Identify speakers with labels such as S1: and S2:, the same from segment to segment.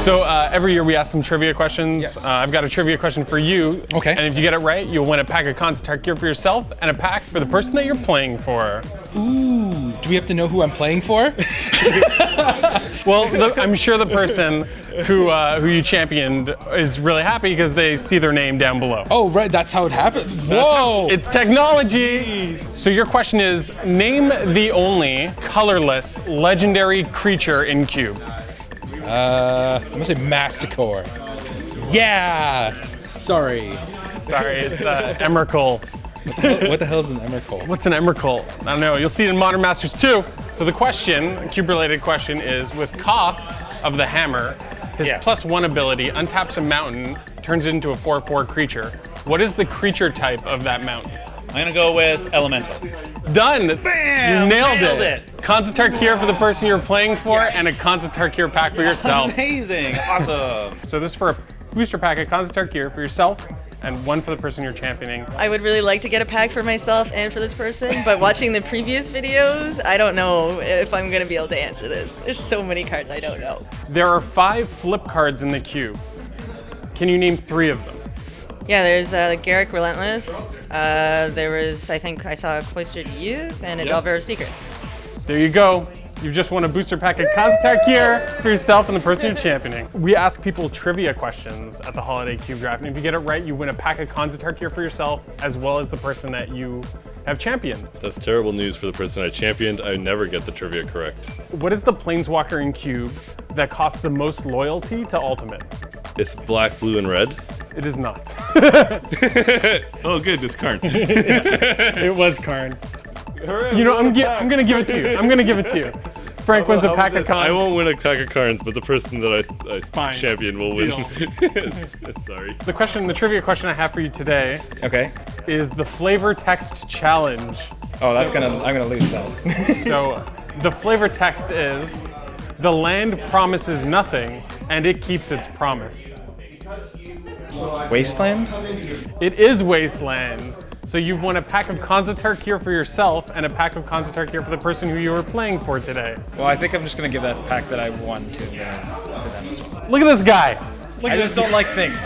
S1: So every year we ask some trivia questions.
S2: Yes.
S1: I've got a trivia question for you.
S2: Okay.
S1: And if you get it right, you'll win a pack of Concentrate gear for yourself and a pack for the person that you're playing for.
S2: Ooh, do we have to know who I'm playing for?
S1: Well, I'm sure the person who you championed is really happy because they see their name down below.
S2: Oh, right, that's how it happened. Whoa!
S1: It's technology. So your question is, name the only colorless legendary creature in Cube.
S2: I'm gonna say Masticore. Yeah! Sorry.
S1: Sorry, it's Emrakul.
S2: What the hell is an Emrakul?
S1: What's an Emrakul? I don't know. You'll see it in Modern Masters 2. So the question, cube-related question, is with Koth of the Hammer, his +1 ability untaps a mountain, turns it into a 4/4 creature. What is the creature type of that mountain?
S3: I'm gonna go with Elemental.
S1: Done!
S3: Bam!
S1: You nailed
S3: Nailed
S1: it.
S3: it.
S1: Concentrate gear for the person you're playing for, and a Concentrate gear pack for yourself.
S3: Amazing! Awesome!
S1: So this is for a booster pack of Concentrate gear for yourself, and one for the person you're championing.
S4: I would really like to get a pack for myself and for this person, but watching the previous videos, I don't know if I'm gonna be able to answer this. There's so many cards I don't know.
S1: There are 5 flip cards in the cube. Can you name 3 of them?
S4: Yeah, there's Garrick Relentless. There was, I think I saw a Cloistered Youth and a Delver of Secrets.
S1: There you go. You've just won a booster pack of Concentrate gear for yourself and the person you're championing. We ask people trivia questions at the Holiday Cube Draft, and if you get it right, you win a pack of Concentrate gear for yourself, as well as the person that you have championed.
S5: That's terrible news for the person I championed. I never get the trivia correct.
S1: What is the Planeswalker in Cube that costs the most loyalty to Ultimate?
S5: It's black, blue, and red.
S1: It is not.
S5: Oh, good, it's Karn.
S1: It was Karn. You know, I'm gonna give it to you. I'm gonna give it to you. Frank wins a pack of Karn.
S5: I won't win a pack of Karns, but the person that I
S1: Fine.
S5: champion will win. Sorry.
S1: The trivia question I have for you today
S2: Okay.
S1: is the flavor text challenge.
S2: Oh, I'm gonna lose that.
S1: So the flavor text is, the land promises nothing and it keeps its promise.
S2: Wasteland?
S1: It is Wasteland. So you've won a pack of Concentrate gear for yourself and a pack of Concentrate gear for the person who you were playing for today.
S2: Well, I think I'm just gonna give that pack that I won to them as well.
S1: Look at this guy.
S2: I just don't like things.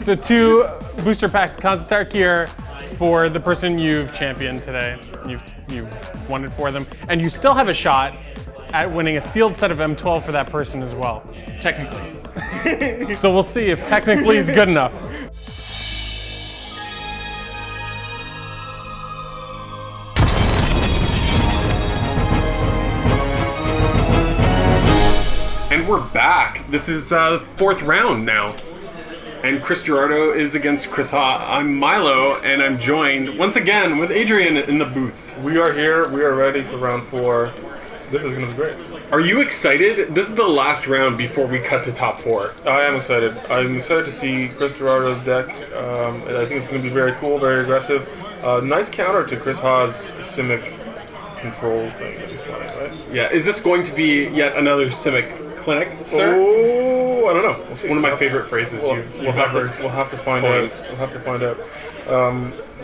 S1: So 2 booster packs of Concentrate gear for the person you've championed today. You've won it for them. And you still have a shot at winning a sealed set of M12 for that person as well.
S2: Technically.
S1: So we'll see if technically is good enough. And we're back. This is the 4th round now. And Chris Girardo is against Chris Ha. I'm Milo, and I'm joined once again with Adrian in the booth.
S6: We are here. We are ready for round 4. This is going to be great.
S1: Are you excited? This is the last round before we cut to top 4.
S6: I am excited. I'm excited to see Chris Girardo's deck. And I think it's going to be very cool, very aggressive. Nice counter to Chris Ha's Simic control thing that he's playing, right?
S1: Yeah, is this going to be yet another Simic clinic, sir?
S6: Oh, I don't know. We'll see.
S1: One of my favorite phrases
S6: We'll have to find out. We'll have to find out.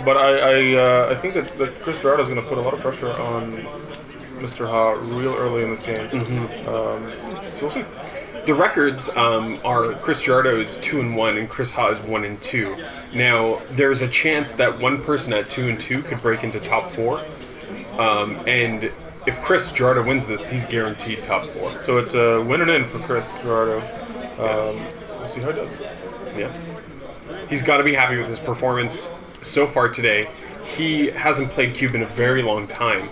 S6: But I think that Chris Girardo is going to put a lot of pressure on Mr. Ha real early in this game. So we'll see.
S1: The records are Chris Girardo is 2-1 and Chris Ha is 1-2. Now there's a chance that one person at 2-2 could break into top 4, and if Chris Girardo wins this, he's guaranteed top 4.
S6: So it's a win and in for Chris Girardo. We'll see how he does.
S1: Yeah, he's got to be happy with his performance so far today. He hasn't played Cube in a very long time,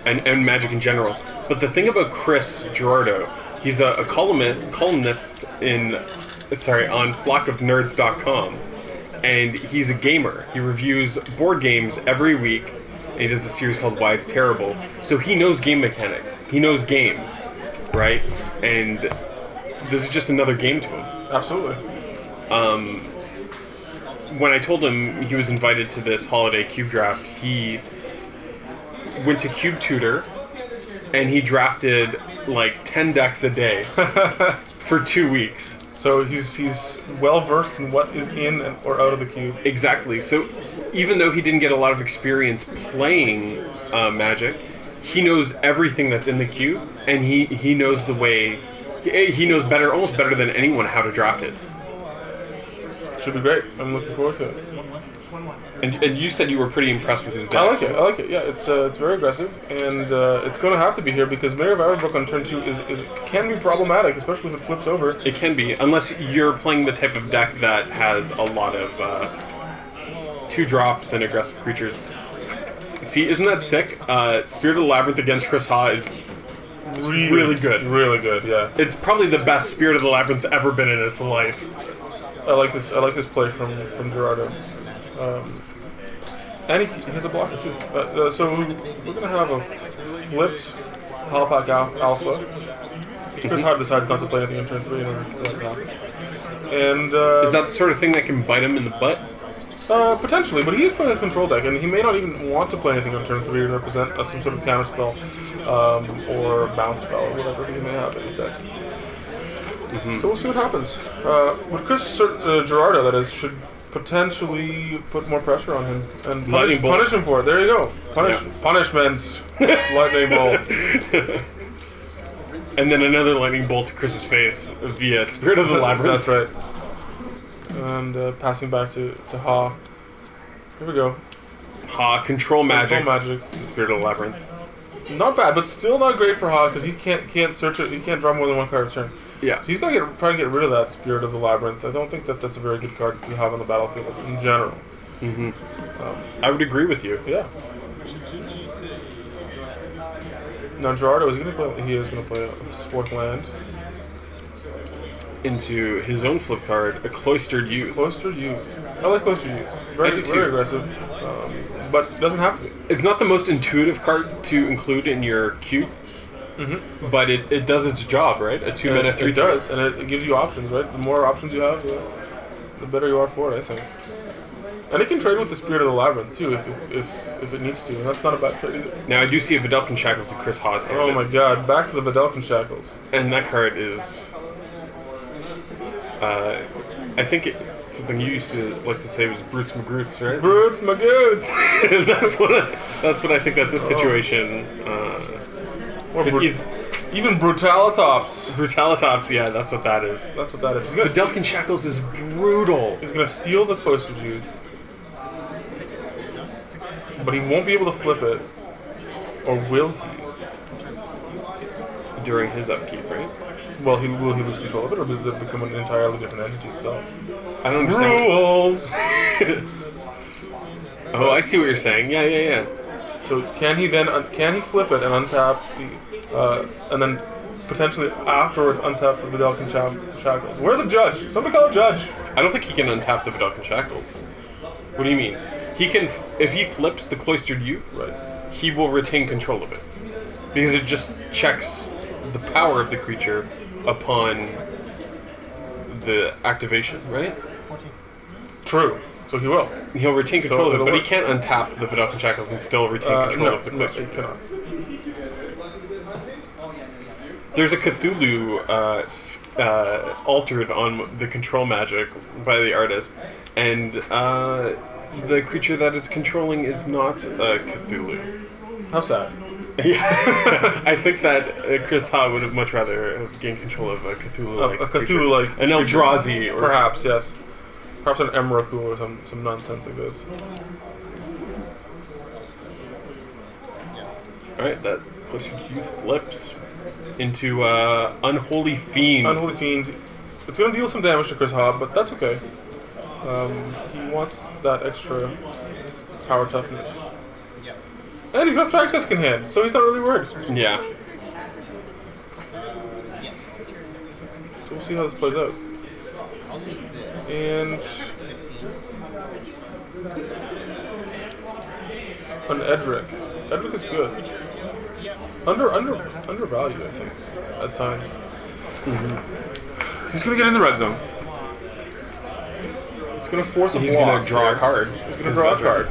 S1: and Magic in general. But the thing about Chris Girardo, he's a columnist on flockofnerds.com, and he's a gamer. He reviews board games every week. And he does a series called Why It's Terrible. So he knows game mechanics. He knows games, right? And this is just another game to him.
S6: Absolutely.
S1: When I told him he was invited to this holiday Cube draft, he went to Cube Tutor and he drafted like 10 decks a day for 2 weeks.
S6: So he's well versed in what is in or out of the cube.
S1: Exactly. So even though he didn't get a lot of experience playing Magic, he knows everything that's in the cube, and he knows the way He knows better, almost better than anyone, how to draft it.
S6: Should be great. I'm looking forward to it.
S1: And you said you were pretty impressed with his deck.
S6: I like it. Yeah, it's very aggressive, and it's going to have to be here because Mirror of Everbrook on turn 2 can be problematic, especially if it flips over.
S1: It can be, unless you're playing the type of deck that has a lot of 2-drops and aggressive creatures. See, isn't that sick? Spirit of the Labyrinth against Chris Ha is really good.
S6: Really good, yeah.
S1: It's probably the best Spirit of the Labyrinth's ever been in its life.
S6: I like this play from Girardo. And he has a blocker too. So we're gonna have a flipped Halapak Alpha. Chris Hart decided not to play anything in turn 3 in order for that to happen. And
S1: is that the sort of thing that can bite him in the butt?
S6: Potentially, but he is playing a control deck, and he may not even want to play anything on turn 3 to represent some sort of counter spell or bounce spell or whatever he may have in his deck. So we'll see what happens. But Girardo, that is, should potentially put more pressure on him and punish him for it. There you go. Punishment. Lightning bolt.
S1: And then another lightning bolt to Chris's face via Spirit of the Labyrinth.
S6: That's right. And passing back to Ha. Here we go.
S1: Ha, control magic.
S6: Control magic.
S1: Spirit of the Labyrinth.
S6: Not bad, but still not great for Ha because he can't search it. He can't draw more than one card a turn.
S1: Yeah.
S6: So he's got to try to get rid of that Spirit of the Labyrinth. I don't think that's a very good card to have on the battlefield in general.
S1: I would agree with you.
S6: Yeah. Now Girardo is going to play. He is going to play a 4th land
S1: into his own flip card, a Cloistered Youth.
S6: Cloistered Youth. I like Cloistered Youth. Very aggressive, but it doesn't have to be.
S1: It's not the most intuitive card to include in your queue. But it does its job, right? A 2-mana 3/3.
S6: It does, and it gives you options, right? The more options you have, the better you are for it, I think. And it can trade with the Spirit of the Labyrinth, too, if it needs to, and that's not a bad trade either.
S1: Now, I do see a Vidalcan Shackles in Chris Ha's hand.
S6: Oh my god, back to the Vidalcan Shackles.
S1: And that card is... I think something you used to like to say was Brutes McGroots, right?
S6: Brutes McGoots!
S1: that's what I think that this situation...
S6: even Brutalitops.
S1: Brutalitops, yeah, that's what that is.
S6: That's what that is.
S1: Vidalcan Shackles is brutal.
S6: He's going to steal the Cloistered Youth. But he won't be able to flip it. Or will he?
S1: During his upkeep, right?
S6: Well, will he lose control of it, or does it become an entirely different entity itself?
S1: I don't understand.
S6: Rules!
S1: Oh, I see what you're saying. Yeah.
S6: So can he flip it and untap and then potentially afterwards untap the Vidalcan Shackles? Where's a judge? Somebody call a judge.
S1: I don't think he can untap the Vidalcan Shackles. What do you mean? He can, if he flips the Cloistered Youth,
S6: right,
S1: he will retain control of it. Because it just checks the power of the creature upon the activation, right?
S6: True. So he will.
S1: He'll retain control of it, but he can't untap the Vidalcan Shackles and still retain control of the Cloistered Youth.
S6: He cannot.
S1: There's a Cthulhu altered on the control magic by the artist, and the creature that it's controlling is not a Cthulhu.
S6: How sad.
S1: Yeah, I think that Chris Ha would have much rather have gained control of a Cthulhu-like
S6: a Cthulhu-like
S1: an Eldrazi, or
S6: perhaps something. Yes, perhaps an Emrakul or some nonsense like this.
S1: All right, that Cloistered Youth flips into Unholy Fiend.
S6: Unholy Fiend. It's going to deal some damage to Chris Ha, but that's okay. He wants that extra power toughness. And he's got Thragtusk in hand, so he's not really worried.
S1: Yeah.
S6: So we'll see how this plays out. And an Edric. Edric is good. Undervalued, I think, at times. He's gonna get in the red zone. He's gonna force a block.
S1: He's gonna draw a card.
S6: He's gonna draw a card.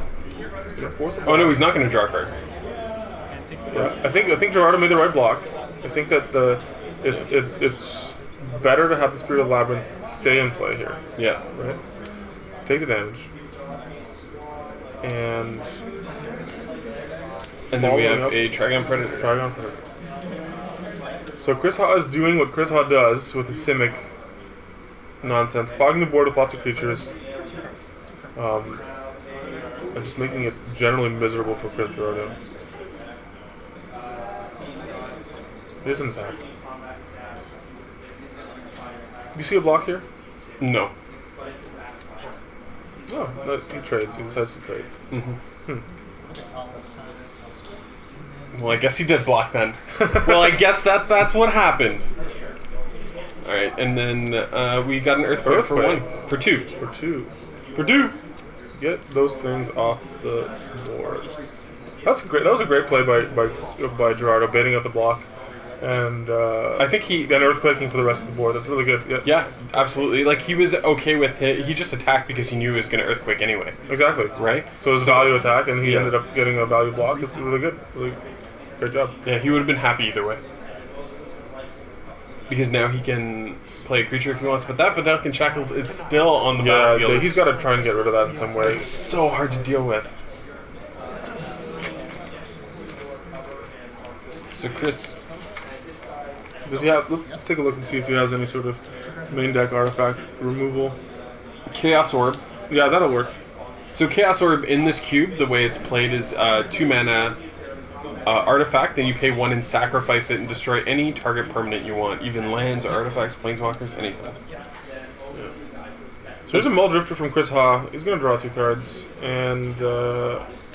S6: He's gonna force a block.
S1: Oh no, he's not gonna draw a card.
S6: Yeah, I think Girardo made the right block. I think that it's better to have the Spirit of the Labyrinth stay in play here.
S1: Yeah.
S6: Right? Take the damage. And
S1: then we have a Trigon Predator.
S6: Trigon Predator. So Chris Ha is doing what Chris Ha does with the Simic nonsense, clogging the board with lots of creatures, and just making it generally miserable for Chris Girardo. Here's an attack. Do you see a block here?
S1: No.
S6: Oh, no, he trades. He decides to trade.
S1: Well, I guess he did block then. Well, I guess that's what happened. All right, and then we got an earthquake for one, for two.
S6: For two.
S1: For two.
S6: Get those things off the board. That's great. That was a great play by Girardo, baiting out the block, and
S1: I think he
S6: then earthquaking for the rest of the board. That's really good. Yeah,
S1: yeah, absolutely. Like he was okay with it. He just attacked because he knew he was going to earthquake anyway.
S6: Exactly.
S1: Right.
S6: So it was a value attack, and he ended up getting a value block. It's really good. Really great job.
S1: Yeah, he would have been happy either way. Because now he can play a creature if he wants, but that Vidalcan Shackles is still on the battlefield.
S6: Yeah, he's got to try and get rid of that in some way.
S1: It's so hard to deal with. So Chris,
S6: does he have? Let's take a look and see if he has any sort of main deck artifact removal.
S1: Chaos Orb.
S6: Yeah, that'll work.
S1: So Chaos Orb in this cube, the way it's played is 2 mana artifact, then you pay 1 and sacrifice it and destroy any target permanent you want, even lands or artifacts, planeswalkers, anything.
S6: Yeah. So there's a Mull Drifter from Chris Ha. He's going to draw 2 cards, and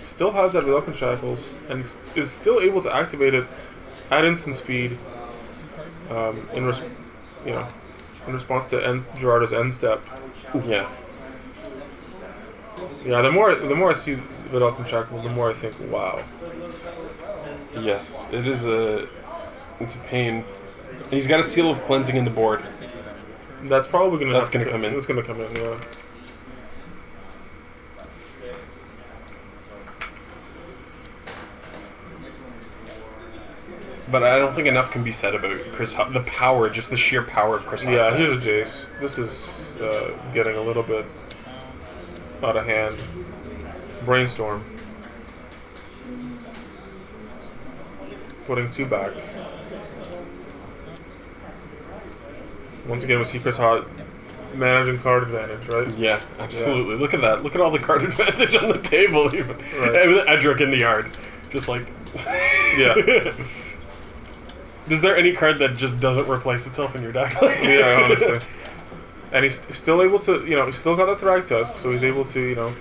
S6: still has that Vidalcan Shackles, and is still able to activate it at instant speed. In response to Girardo's end step.
S1: Yeah.
S6: Yeah. The more I see Vidalcan Shackles, the more I think, wow.
S1: Yes, it's a pain. And he's got a Seal of Cleansing in the board.
S6: That's probably going to
S1: That's going to come in.
S6: It's going to come in, yeah.
S1: But I don't think enough can be said about Chris. The power, just the sheer power of Chris.
S6: Yeah, here's a Jace. This is getting a little bit out of hand. Brainstorm. Putting 2 back. Once again, we see Chris Ha managing card advantage, right?
S1: Yeah, absolutely. Yeah. Look at that. Look at all the card advantage on the table, even. Right. Edric in the yard. Just like...
S6: Yeah.
S1: Is there any card that just doesn't replace itself in your deck?
S6: Yeah, honestly. And he's still able to, he's still got that Thragtusk, so he's able to,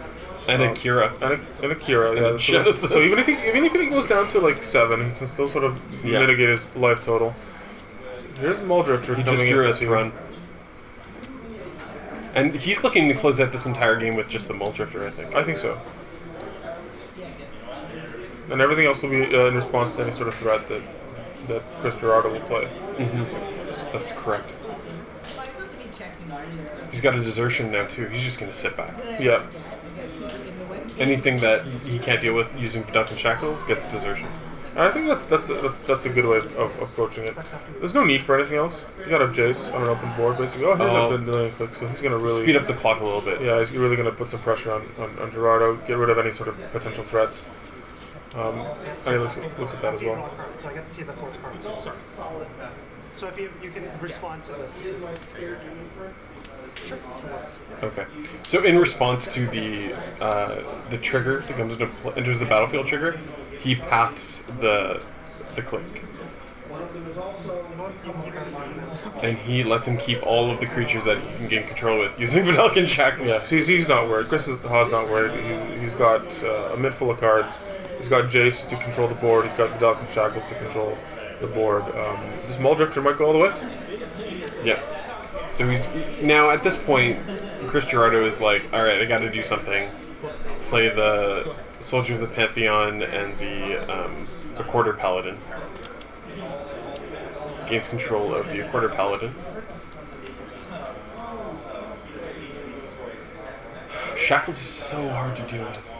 S1: and a Kira.
S6: And a Kira, yeah. So even if he goes down to like 7, he can still sort of mitigate his life total. Here's Mull Drifter.
S1: He just drew a run. And he's looking to close out this entire game with just the Mull Drifter, I think.
S6: I think so. And everything else will be in response to any sort of threat that Chris Girardo will play.
S1: Mm-hmm. That's correct. He's got a Desertion now too. He's just going to sit back.
S6: Yeah.
S1: Anything that he can't deal with using Vidalcan Shackles gets Desertion.
S6: And I think that's a good way of approaching it. There's no need for anything else. You got a Jace on an open board, basically. Oh, here's a Bendilion Click, so he's going to really...
S1: Speed up the clock a little bit.
S6: Yeah, he's really going to put some pressure on Girardo, get rid of any sort of potential threats. And he looks at that as well.
S7: So I get to see the 4th card. So if you can respond to this. Sure.
S1: Okay. So in response to the trigger that comes enters the battlefield trigger, he paths the click. And he lets him keep all of the creatures that he can gain control with using Vidalcan Shackles.
S6: Yeah, so he's not worried. Chris Ha's not worried. He's got a mid full of cards. He's got Jace to control the board. He's got Vidalcan Shackles to control the board. This Mull Drifter might go all the way.
S1: Yeah. So he's now at this point, Chris Girardo is like, all right, I got to do something. Play the Soldier of the Pantheon and the Accorder Paladin. Gains control of the Accorder Paladin. Shackles is so hard to deal with.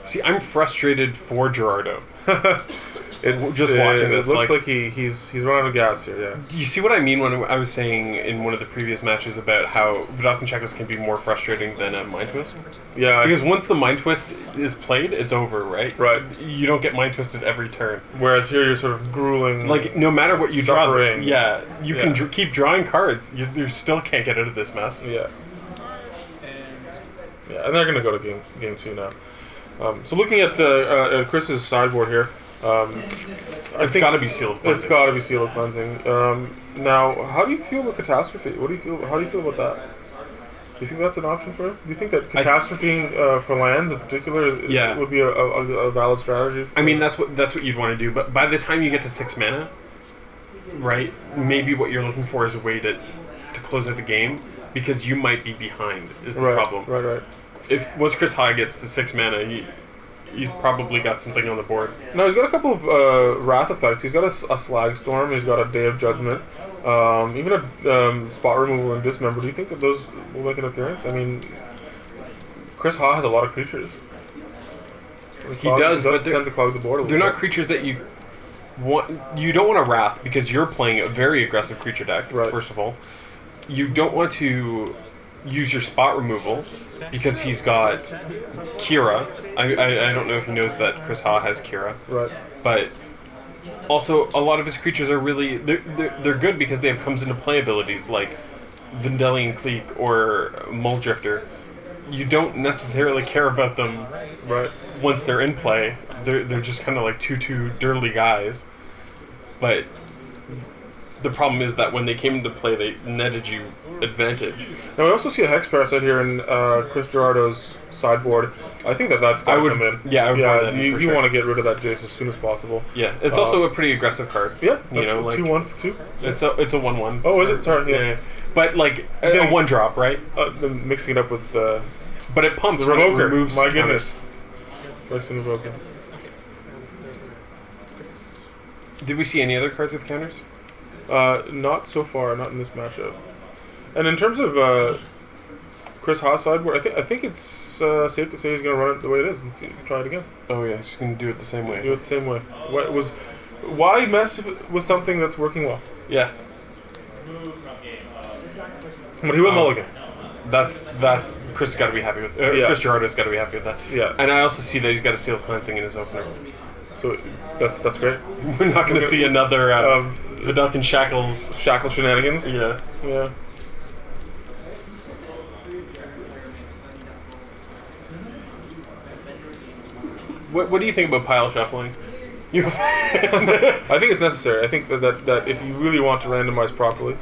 S1: See, I'm frustrated for Girardo.
S6: It's
S1: Just watching this,
S6: it looks
S1: like-
S6: like he's running out of gas here. Yeah.
S1: You see what I mean when I was saying in one of the previous matches about how Vidal and Checkos can be more frustrating than a Mind Twist?
S6: Yeah.
S1: Because once the Mind Twist is played, it's over, right?
S6: Right.
S1: You don't get Mind Twisted every turn.
S6: Whereas here you're sort of grueling.
S1: Like, no matter what you
S6: Suffering.
S1: draw, yeah, you can
S6: Yeah.
S1: keep drawing cards. You still can't get out of this mess.
S6: Yeah. Yeah, and they're going to go to game 2 now. So looking at Chris's sideboard here,
S1: It's got to be sealed.
S6: it's got to be Seal of Cleansing. Now, how do you feel about Catastrophe? What do you feel? How do you feel about that? Do you think that's an option for him? Do you think that Catastrophe for lands in particular
S1: Yeah.
S6: would be a valid strategy?
S1: I mean, that's what you'd want to do. But by the time you get to 6 mana, right? Maybe what you're looking for is a way to close out the game, because you might be behind. Is the problem?
S6: Right.
S1: If once Chris High gets to 6 mana, he's probably got something on the board.
S6: No, he's got a couple of Wrath effects. He's got a Slag Storm. He's got a Day of Judgment. Even a Spot Removal and Dismember. Do you think that those will make an appearance? I mean, Chris Ha has a lot of creatures.
S1: He does, but
S6: tend to clog the board a little
S1: they're not
S6: bit.
S1: creatures that you want. You don't want a Wrath because you're playing a very aggressive creature deck.
S6: Right.
S1: First of all, you don't want to use your Spot Removal because he's got Kira. I don't know if he knows that Chris Ha has Kira.
S6: Right.
S1: But also, a lot of his creatures are really they're good because they have comes into play abilities like Vendelian Clique or Muldrifter. You don't necessarily care about them
S6: Right.
S1: once they're in play. They're just kind of like two dirty guys. But the problem is that when they came into play, they netted you advantage.
S6: Now we also see a Hex Parasite here in Chris Girardo's sideboard. I think that's going to come in.
S1: Yeah, I would buy that in
S6: you,
S1: for
S6: you
S1: sure.
S6: want to get rid of that Jace as soon as possible.
S1: Yeah, it's also a pretty aggressive card.
S6: Yeah,
S1: You know, like
S6: 2-1 for 2.
S1: it's a 1/1.
S6: Oh, is it? Sorry, yeah.
S1: But like a
S6: Getting-
S1: 1-drop, right?
S6: Then mixing it up with
S1: But it pumps
S6: the
S1: when it
S6: Revoker.
S1: removes
S6: My
S1: counters.
S6: goodness. Rest in Revoker.
S1: Did we see any other cards with counters?
S6: Not so far, not in this matchup. And in terms of Chris Haas sideboard, I think it's safe to say he's going to run it the way it is and try it again.
S1: Oh yeah, just gonna do it the same way.
S6: Do it the same way. Why mess with something that's working well?
S1: Yeah,
S6: But he will mulligan.
S1: that's Chris got to be happy with.
S6: Yeah.
S1: Chris Girardo's got to be happy with that.
S6: Yeah.
S1: And I also see that he's got a Seal Cleansing in his opener.
S6: So that's great.
S1: We're not going to see another Vidal and Shackles.
S6: Shackle shenanigans.
S1: Yeah.
S6: Yeah.
S1: What do you think about pile shuffling? You
S6: I think it's necessary. I think that if you really want to randomize properly,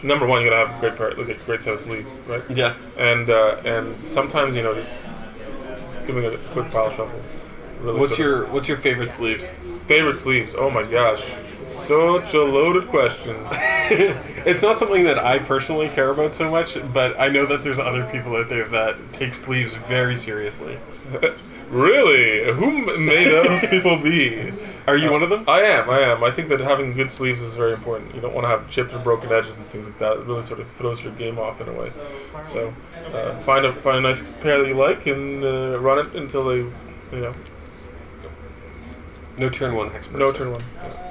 S6: number one, you gotta have a great set of sleeves, right?
S1: yeah.
S6: And sometimes just giving a quick pile shuffle. Really
S1: What's your favorite sleeves?
S6: favorite sleeves? Oh my gosh, such a loaded question.
S1: It's not something that I personally care about so much, but I know that there's other people out there that take sleeves very seriously.
S6: Really? Who may those people be?
S1: Are you one of them?
S6: I am. I think that having good sleeves is very important. You don't want to have chips or broken edges and things like that. It really sort of throws your game off in a way. So find a nice pair that you like and run it until they,
S1: No turn one hex.
S6: no turn one. Yeah.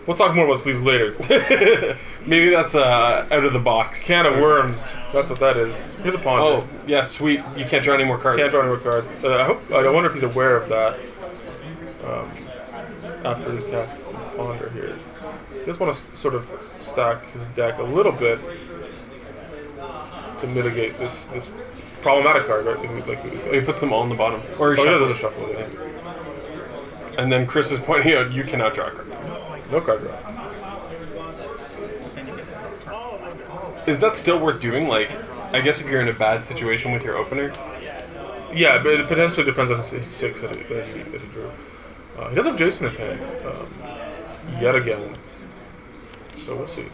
S6: We'll talk more about sleeves later.
S1: Maybe that's out of the box.
S6: Can of worms. That's what that is. Here's a ponder.
S1: Oh yeah, sweet. You can't draw any more cards.
S6: Can't draw any more cards. I wonder if he's aware of that. After he casts his ponder here, he just want to sort of stack his deck a little bit to mitigate this problematic card, right? Like we discussed.
S1: He puts them all in the bottom. Or he
S6: Oh, yeah,
S1: shuffles.
S6: there's a shuffle. Yeah.
S1: And then Chris is pointing out you cannot draw a card.
S6: No card draw.
S1: Is that still worth doing? Like, I guess if you're in a bad situation with your opener.
S6: Yeah, but it potentially depends on his 6 that he drew. He does have Jason in his hand, yet again. So we'll see.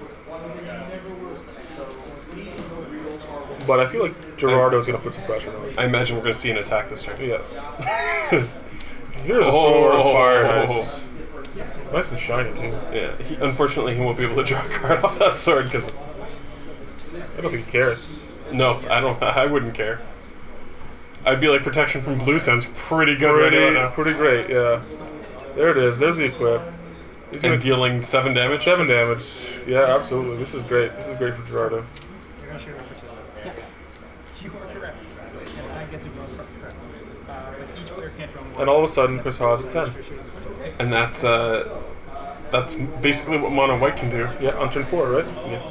S6: But I feel like Girardo's going to put some pressure on him.
S1: I imagine we're going to see an attack this turn.
S6: Yeah. Here's a sword of fire. Nice. Nice and shiny, too.
S1: Yeah. Unfortunately, he won't be able to draw a card off that sword because.
S6: I don't think he cares.
S1: No, I don't. I wouldn't care. I'd be like protection from blue sounds pretty good right now.
S6: Pretty great, yeah. There it is. There's the equip. He's
S1: And
S6: gonna
S1: dealing 7 damage.
S6: 7 damage. Yeah, absolutely. This is great. This is great for Girardo.
S7: You're gonna shoot it for 2. You are correct. And I get to go correct. But each player can't draw more.
S6: And all of a sudden, Chris Haas at 10.
S1: And that's basically what mono white can do.
S6: Yeah, on turn 4, right?
S1: Yeah.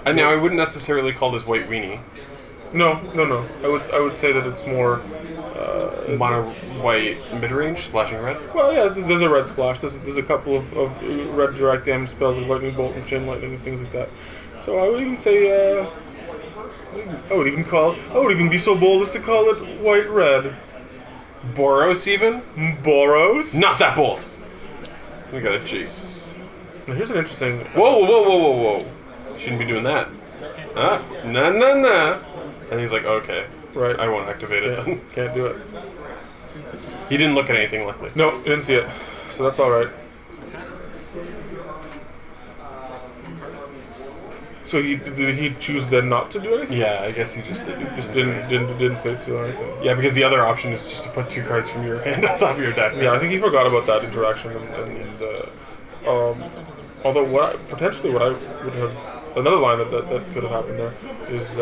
S1: And now I wouldn't necessarily call this white weenie.
S6: No. I would say that it's more.
S1: Mono white mid range, splashing red.
S6: Well, yeah, there's a red splash. There's a couple of red direct damage spells like lightning bolt and chain lightning and things like that. So I would even say I would even be so bold as to call it white red.
S1: Boros even?
S6: Boros.
S1: Not that bold. We got a Jace.
S6: Now here's an interesting.
S1: Whoa. Shouldn't be doing that. Nah. And he's like, okay.
S6: Right.
S1: I won't activate it then.
S6: Can't do it.
S1: He didn't look at anything, luckily.
S6: No, I didn't see it. So that's all right. So did he choose then not to do anything?
S1: Yeah, I guess he just didn't.
S6: Just didn't face seal or anything.
S1: Yeah, because the other option is just to put 2 cards from your hand on top of your deck.
S6: Yeah, I think he forgot about that interaction, although what I would have another line that could have happened there is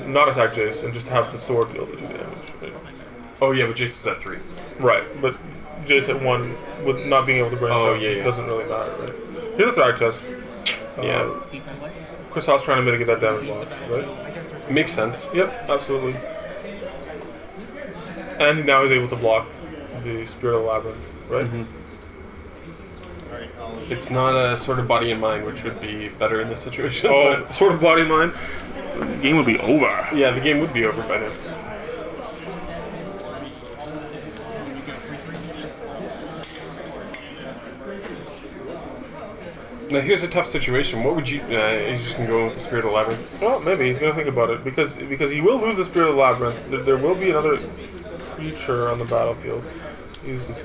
S6: not attack Jace and just have the sword deal the 2 damage. Right?
S1: Oh yeah, but Jace is at 3.
S6: Right, but Jace at 1 with not being able to bring it doesn't really matter. Right? Here's the Thrag Tusk.
S1: Yeah,
S6: Chris Haas trying to mitigate that damage loss, right?
S1: makes sense.
S6: Yep, absolutely. And now he's able to block the Spirit of the Labyrinth, right?
S1: Mm-hmm. It's not a sort of body and mind, which would be better in this situation.
S6: Oh, sort of body mind. The game would be over.
S1: Yeah, the game would be over by now. Now here's a tough situation. What would you? He's just gonna go with the Spirit of the Labyrinth.
S6: Well, maybe he's gonna think about it because he will lose the Spirit of the Labyrinth. There will be another creature on the battlefield. He's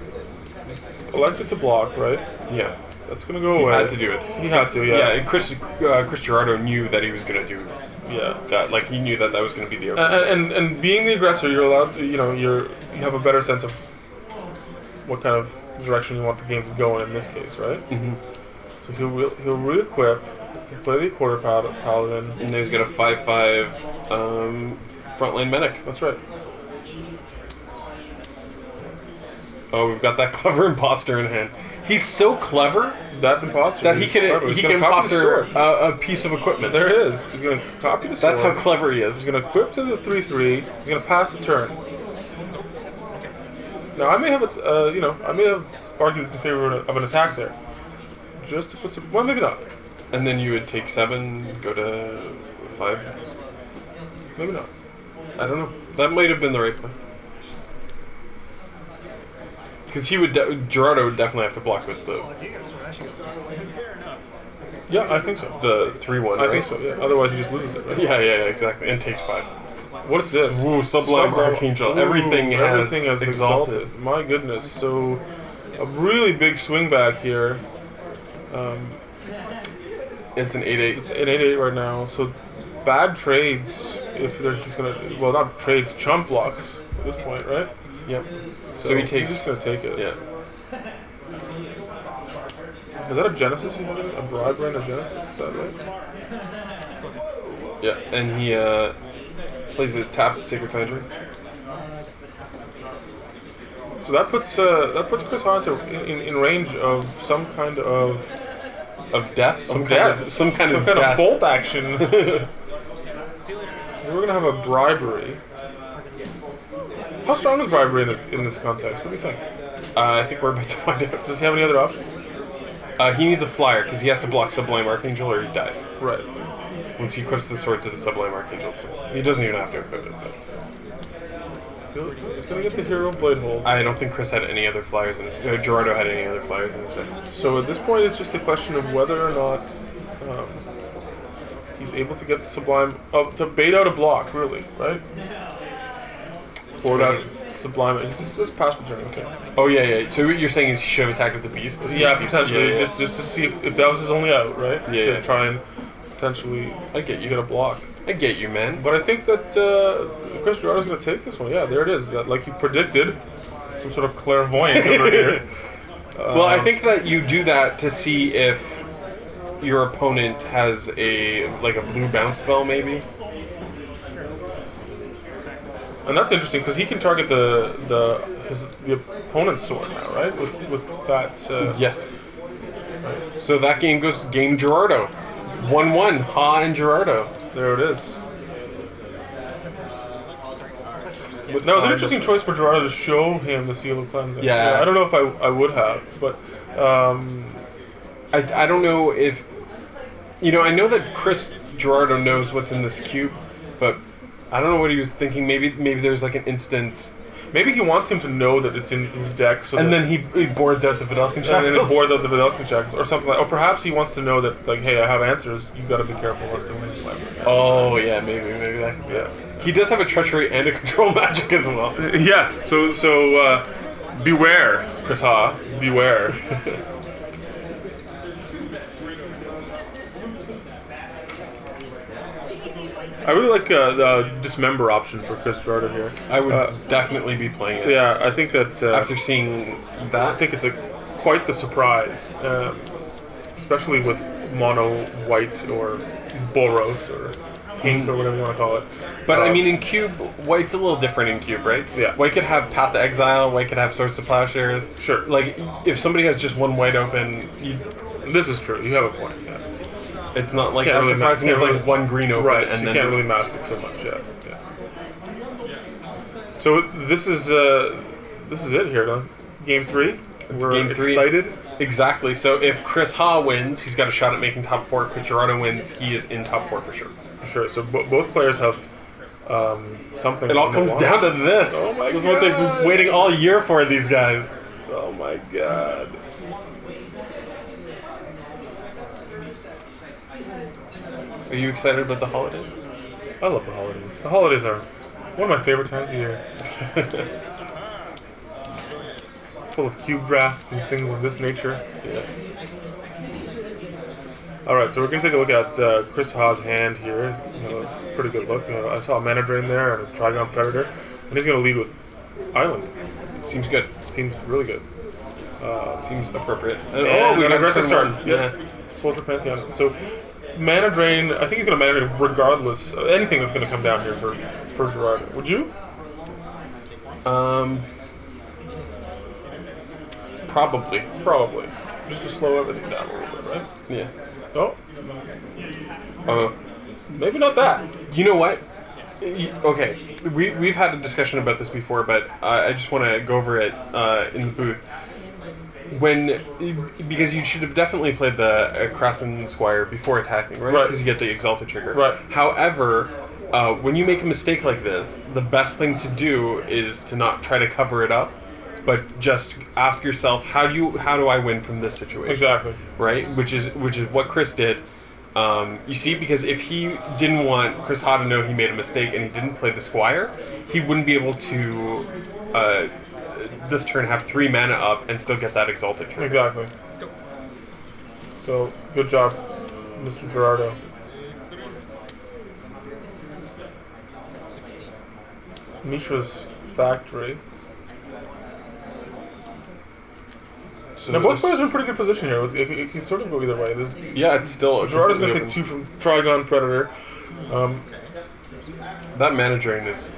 S6: elected to block, right?
S1: Yeah,
S6: That's gonna go
S1: he
S6: away.
S1: had to do it.
S6: He had to, yeah.
S1: Yeah, and Chris Girardo knew that he was gonna do.
S6: Yeah.
S1: That, like he knew that was gonna be the.
S6: And being the aggressor, you're allowed. You have a better sense of what kind of direction you want the game to go in this case, right?
S1: Mm-hmm.
S6: So he'll re-equip, he'll play the quarter paladin.
S1: And then he's got a 5/5 frontline medic.
S6: That's right.
S1: Oh, we've got that clever imposter in hand. He's so clever
S6: That imposter.
S1: that he
S6: he's clever.
S1: can
S6: He's gonna copy the
S1: imposter
S6: sword.
S1: a piece of equipment.
S6: There it is. He's gonna copy the sword.
S1: That's how clever he is.
S6: He's gonna equip to the 3/3. He's gonna pass the turn. Now I may have I may have argued in favor of an attack there, just to put some. Well, maybe not.
S1: And then you would take 7, go to 5.
S6: Maybe not.
S1: I don't know. That might have been the right play. Because Girardo would definitely have to block with the
S6: Yeah, I think so.
S1: 3/1.
S6: I think so. Yeah. Otherwise, he just loses it. Right?
S1: Yeah, exactly. And takes 5.
S6: What is this?
S1: Ooh, Sublime Archangel.
S6: Ooh,
S1: everything has
S6: exalted.
S1: exalted.
S6: My goodness. So, a really big swing back here.
S1: It's an 8/8.
S6: It's an 8/8 right now. So, bad trades if he's gonna. Well, not trades, chump blocks at this point, right?
S1: Yep. So he takes.
S6: He's just gonna take it.
S1: Yeah.
S6: Is that a Genesis? He has a bribe and a Genesis. Is that right?
S1: Yeah. And he plays a tapped Sacred Foundry.
S6: So that puts Chris Hunter in range of some kind of
S1: death. Some kind of
S6: of bolt action. We're gonna have a bribery. How strong is bribery in this context? What do you think?
S1: I think we're about to find out.
S6: Does he have any other options?
S1: He needs a flyer because he has to block Sublime Archangel or he dies.
S6: Right.
S1: Once he equips the sword to the Sublime Archangel, so he doesn't even have to equip it. But
S6: He's gonna get the hero Bladehold.
S1: I don't think Chris had any other flyers in his. Girardo had any other flyers in his deck.
S6: So at this point, it's just a question of whether or not he's able to get the Sublime to bait out a block, really, right? Or that Sublime. Just pass the turn, okay?
S1: Oh yeah. So what you're saying is he should have attacked with the beast? To see
S6: Yeah,
S1: if he-
S6: potentially.
S1: Yeah.
S6: Just to see if that was his only out, right?
S1: Yeah.
S6: To try and potentially
S1: I get you.
S6: get a block.
S1: I get you, man.
S6: But I think that Chris Girardo's going to take this one. Yeah, there it is. That, like you predicted, some sort of clairvoyant over here.
S1: Well, I think that you do that to see if your opponent has a blue bounce spell, maybe.
S6: And that's interesting because he can target the opponent's sword now, right? With that.
S1: Yes. So that game goes game Girardo. 1-1, Ha and Girardo.
S6: There it is. But that was an interesting choice for Girardo to show him the Seal of Cleansing.
S1: Yeah.
S6: I don't know if I would have, but
S1: I don't know if... I know that Chris Girardo knows what's in this cube, but I don't know what he was thinking. Maybe there's like an instant...
S6: Maybe he wants him to know that it's in his deck,
S1: and then he boards out the Vidalcan Shackles.
S6: And then he boards out the Vidalcan Shackles, or something like. Or perhaps he wants to know that, like, hey, I have answers. You got to be careful as to when you slam it.
S1: Oh yeah, maybe that could be it. He does have a treachery and a control magic as well.
S6: Yeah. So beware, Chris Ha. Beware. I really like the Dismember option for Chris Girardo here.
S1: I would definitely be playing it.
S6: Yeah, I think that...
S1: after seeing that...
S6: I think it's quite the surprise. Especially with mono white or Boros or pink or whatever you want to call it.
S1: But I mean, in Cube, white's a little different in Cube, right?
S6: Yeah.
S1: White could have Path to Exile, white could have Swords to Plowshares.
S6: Sure.
S1: Like, if somebody has just one white open,
S6: this is true. You have a point, yeah.
S1: It's not like as surprising as like one green open.
S6: Right,
S1: and
S6: you
S1: then
S6: can't really mask it so much, yeah. So this is it here, though. Game 3. We're
S1: game 3.
S6: Excited.
S1: Exactly. So if Chris Ha wins, he's got a shot at making top 4. If Chris Girardo wins, he is in top 4 for sure.
S6: For sure. So both players have something.
S1: It all comes down to this.
S6: Oh my god.
S1: This is what they've been waiting all year for, these guys.
S6: Oh my god.
S1: Are you excited about the holidays?
S6: I love the holidays. The holidays are one of my favorite times of year. Full of cube drafts and things of this nature.
S1: Yeah.
S6: Alright, so we're going to take a look at Chris Ha's hand here. Pretty good look. I saw a Mana Drain there and a Trigon Predator. And he's going to lead with Island.
S1: Seems good.
S6: Seems really good.
S1: Seems appropriate.
S6: And
S1: we got
S6: aggressive start.
S1: one.
S6: Yeah. Soldier Pantheon. So Mana Drain, I think he's going to Mana Drain regardless of anything that's going to come down here for Girardo. Would you?
S1: Probably.
S6: Just to slow everything down a little bit, right?
S1: Yeah.
S6: Oh? Maybe not that.
S1: You know what? Okay, we've had a discussion about this before, but I just want to go over it in the booth. Because you should have definitely played the Akrasan Squire before attacking, right? Because you get the Exalted trigger.
S6: Right.
S1: However, when you make a mistake like this, the best thing to do is to not try to cover it up, but just ask yourself, how do I win from this situation?
S6: Exactly.
S1: Right? Which is what Chris did. You see, because if he didn't want Chris Ha to know he made a mistake and he didn't play the Squire, he wouldn't be able to this turn have 3 mana up and still get that Exalted trigger.
S6: Exactly. So, good job, Mr. Girardo. Mishra's Factory.
S1: So
S6: now, both players are in pretty good position here. It can sort of go either way.
S1: It's still...
S6: Girardo's going to take 2 from Trigon Predator.
S1: That Mana Drain is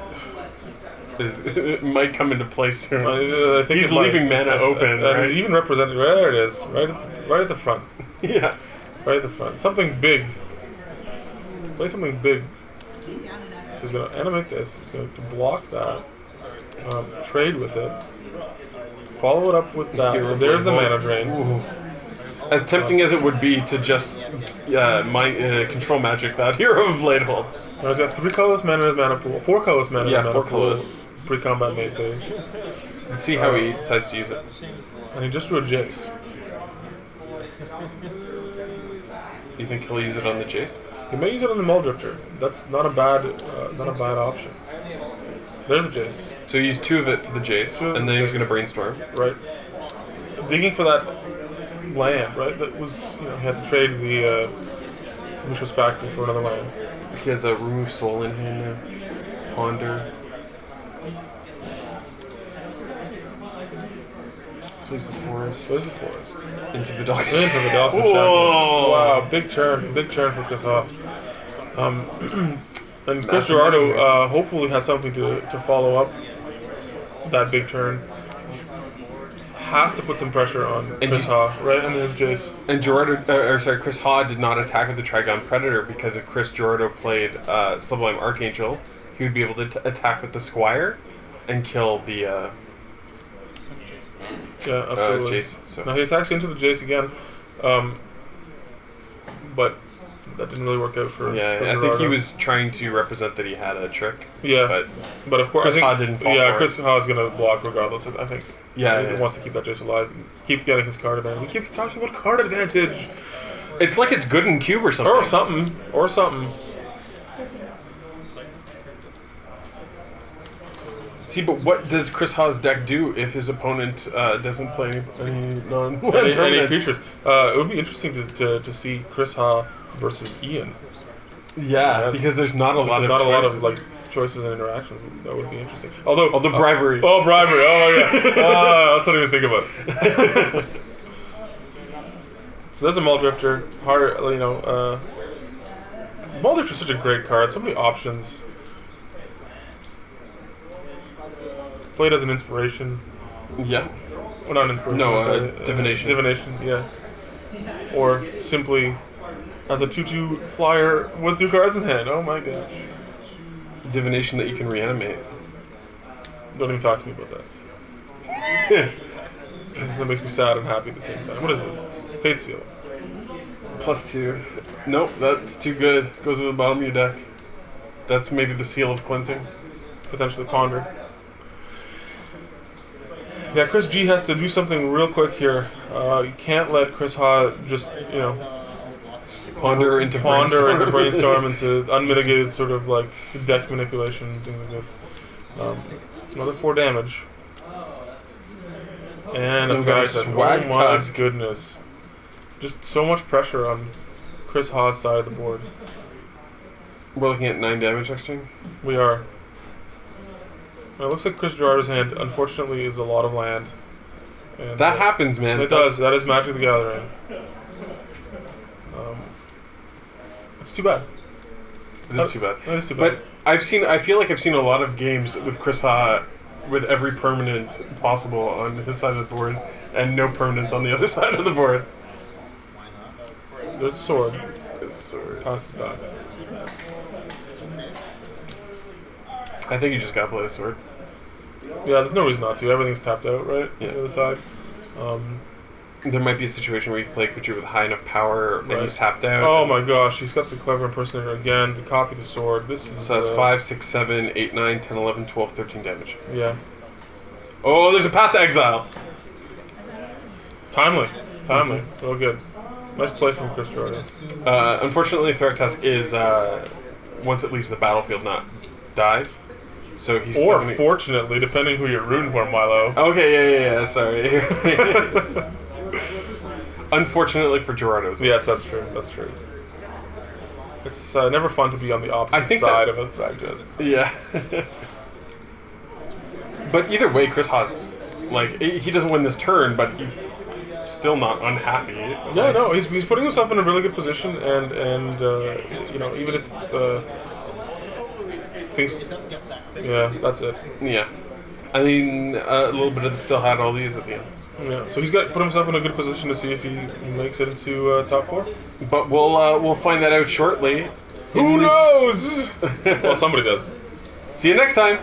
S1: it might come into play soon.
S6: I think
S1: he's leaving mana open, right?
S6: He's even represented... There it is. Right at the front.
S1: Yeah.
S6: Right at the front. Something big. Play something big. So he's going to animate this. He's going to block that. Trade with it. Follow it up with that. There's the Mana Drain.
S1: Ooh. As tempting as it would be to just control magic that Hero of Bladehold.
S6: Now he's got 3 colorless mana in his mana pool. 4 colorless mana in his mana
S1: 4
S6: pool.
S1: colorless.
S6: Pre-combat main phase.
S1: Let's see how he decides to use it.
S6: And he just drew a Jace.
S1: You think he'll use it on the Jace?
S6: He may use it on the Muldrifter. That's not a bad option. There's a Jace.
S1: So he used 2 of it for the Jace, and then he's going to Brainstorm.
S6: Right. Digging for that land, right? That was, he had to trade the Mishra's Factory for another land.
S1: He has a remove soul in hand now. Ponder. Plays the forest.
S6: Plays the forest.
S1: Into Vidalcan.
S6: Into Vidalcan Shackles. Wow, big turn for Chris Ha. And Chris Girardo hopefully has something to follow up that big turn. Has to put some pressure on Chris Ha, right? And his Jace.
S1: And Chris Ha did not attack with the Trigon Predator because if Chris Girardo played Sublime Archangel, he would be able to attack with the Squire and kill the
S6: absolutely.
S1: Jace. So.
S6: Now he attacks into the Jace again, but that didn't really work out for.
S1: Yeah,
S6: for
S1: I think he was trying to represent that he had a trick.
S6: Yeah, but of course,
S1: Chris Ha didn't fall.
S6: Yeah,
S1: for
S6: Chris Ha is gonna block regardless. I think.
S1: Yeah,
S6: he wants to keep that Jace alive. Keep getting his card advantage. We keep talking about card advantage.
S1: It's like it's good in cube or something.
S6: Or something.
S1: See, but what does Chris Ha's deck do if his opponent doesn't play any
S6: any creatures? It would be interesting to see Chris Ha versus Ian.
S1: Yeah, because there's not a lot of
S6: like choices and interactions. That would be interesting. Although
S1: bribery.
S6: Bribery. Oh yeah. Let's not even think about it. So there's a Muldrifter. Muldrifter is such a great card. So many options. Played as an inspiration.
S1: Yeah.
S6: Well, not an inspiration.
S1: No, divination.
S6: Divination, yeah. Or simply as a 2/2 flyer with 2 cards in hand. Oh my gosh.
S1: Divination that you can reanimate.
S6: Don't even talk to me about that. That makes me sad and happy at the same time. What is this? Fate Seal.
S1: +2. Nope, that's too good. Goes to the bottom of your deck. That's maybe the Seal of Cleansing.
S6: Potentially Ponder. Yeah, Chris G has to do something real quick here. You can't let Chris Ha just,
S1: Ponder into
S6: brainstorm into unmitigated sort of like deck manipulation, things like this. Another 4 damage. And a
S1: swag
S6: oh my
S1: tusk.
S6: goodness. Just so much pressure on Chris Ha's side of the board.
S1: We're looking at 9 damage next turn.
S6: We are. It looks like Chris Girardo's hand, unfortunately, is a lot of land. And
S1: that happens, man.
S6: It does. That is Magic the Gathering. It's too bad.
S1: It is too bad.
S6: It is too bad.
S1: But I feel like I've seen a lot of games with Chris Ha with every permanent possible on his side of the board and no permanents on the other side of the board.
S6: There's a sword.
S1: There's a sword.
S6: Passes back.
S1: I think you just gotta play the sword.
S6: Yeah, there's no reason not to. Everything's tapped out, right?
S1: Yeah.
S6: On the other side.
S1: There might be a situation where you can play a creature with high enough power and he's tapped out.
S6: Oh my gosh, he's got the Clever Impersonator again to copy the sword. This is
S1: so that's 5, 6, 7, 8, 9, 10, 11, 12, 13 damage.
S6: Yeah.
S1: Oh, there's a Path to Exile.
S6: Timely. Real good. Nice play from Chris Girardo.
S1: Unfortunately, Thragtusk is, once it leaves the battlefield, dies. So he's
S6: fortunately, depending who you're rooting for, Milo.
S1: Okay, yeah, sorry. Unfortunately for Girardo's.
S6: Yes, that's true. It's never fun to be on the opposite side of a Thragtusk.
S1: Yeah. But either way, Chris Haas, he doesn't win this turn, but he's still not unhappy.
S6: Yeah, no, he's putting himself in a really good position, and even if things, yeah, that's it.
S1: Yeah, I mean, a little bit of the still had all these at the end.
S6: Yeah, so he's got put himself in a good position to see if he makes it into top 4.
S1: But we'll find that out shortly.
S6: Who knows? Well, somebody does.
S1: See you next time.